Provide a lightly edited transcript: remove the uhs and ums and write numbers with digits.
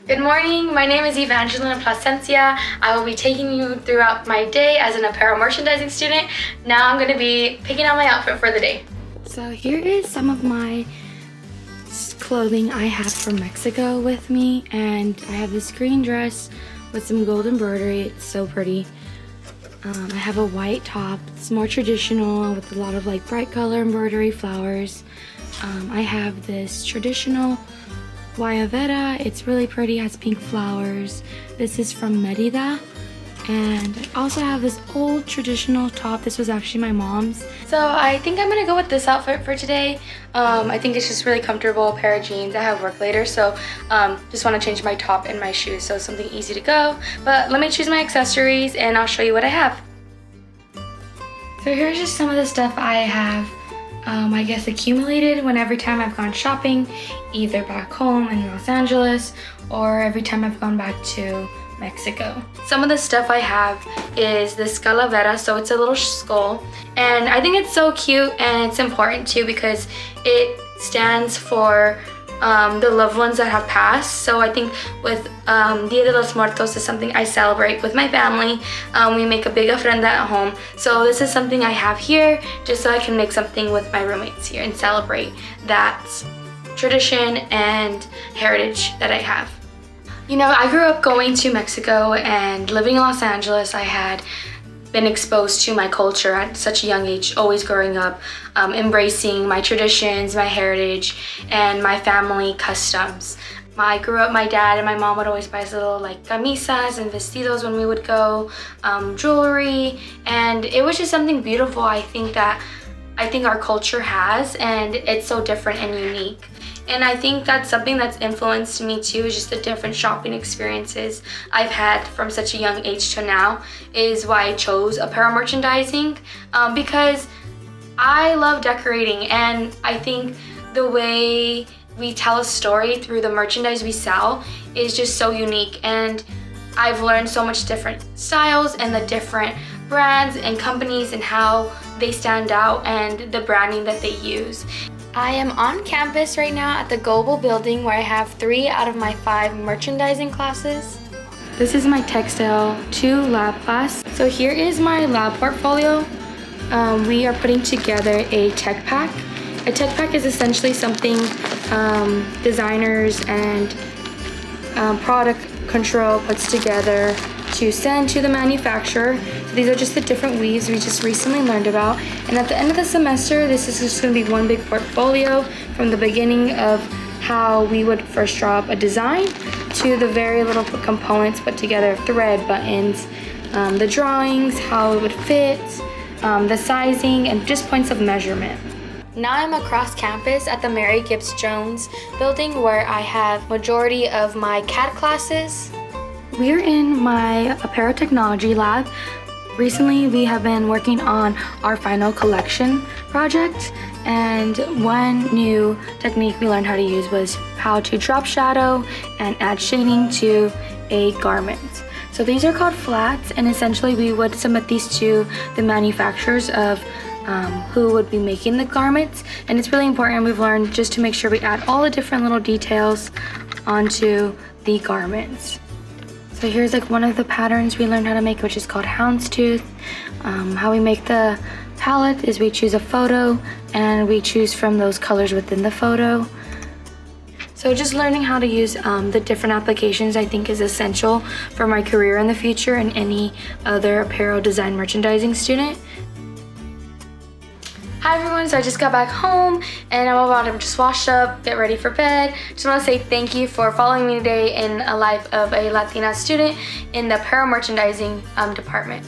Good morning, my name is Evangelina Plasencia. I will be taking you throughout my day as an apparel merchandising student. Now I'm going to be picking out my outfit for the day. So here is some of my clothing I have from Mexico with me, and I have this green dress with some gold embroidery. It's so pretty. I have a white top. It's more traditional with a lot of like bright color embroidery, flowers. I have this traditional Guayabera. It's really pretty, has pink flowers. This is from Mérida. And I also have this old traditional top. This was actually my mom's. So I think I'm gonna go with this outfit for today. I think it's just really comfortable, a pair of jeans. I have work later, so just wanna change my top and my shoes, so something easy to go. But let me choose my accessories and I'll show you what I have. So here's just some of the stuff I have, I guess accumulated every time I've gone shopping, either back home in Los Angeles or every time I've gone back to Mexico. Some of the stuff I have is this calavera, so it's a little skull, and I think it's so cute and it's important too because it stands for the loved ones that have passed. So I think with Dia de los Muertos is something I celebrate with my family. We make a big ofrenda at home, so this is something I have here just so I can make something with my roommates here and celebrate that tradition and heritage that I have. You know, I grew up going to Mexico and living in Los Angeles. I had been exposed to my culture at such a young age, always growing up, embracing my traditions, my heritage, and my family customs. I grew up, my dad and my mom would always buy us little like camisas and vestidos when we would go, jewelry, and it was just something beautiful I think our culture has, and it's so different and unique. And I think that's something that's influenced me too, is just the different shopping experiences I've had from such a young age to now is why I chose apparel merchandising, because I love decorating, and I think the way we tell a story through the merchandise we sell is just so unique, and I've learned so much different styles and the different brands and companies and how they stand out and the branding that they use. I am on campus right now at the Global Building where I have 3 out of my 5 merchandising classes. This is my Textile 2 lab class. So here is my lab portfolio. We are putting together a tech pack. A tech pack is essentially something designers and product control puts together to send to the manufacturer. So these are just the different weaves we just recently learned about. And at the end of the semester, this is just gonna be one big portfolio from the beginning of how we would first draw up a design to the very little components put together, thread, buttons, the drawings, how it would fit, the sizing, and just points of measurement. Now I'm across campus at the Mary Gibbs Jones building where I have majority of my CAD classes. We're in my apparel technology lab. Recently, we have been working on our final collection project, and one new technique we learned how to use was how to drop shadow and add shading to a garment. So these are called flats, and essentially we would submit these to the manufacturers of who would be making the garments, and it's really important, we've learned, just to make sure we add all the different little details onto the garments. So here's like one of the patterns we learned how to make, which is called houndstooth. How we make the palette is we choose a photo and we choose from those colors within the photo. So just learning how to use the different applications I think is essential for my career in the future and any other apparel design merchandising student. Hi everyone, so I just got back home and I'm about to just wash up, get ready for bed. Just want to say thank you for following me today in a life of a Latina student in the apparel merchandising department.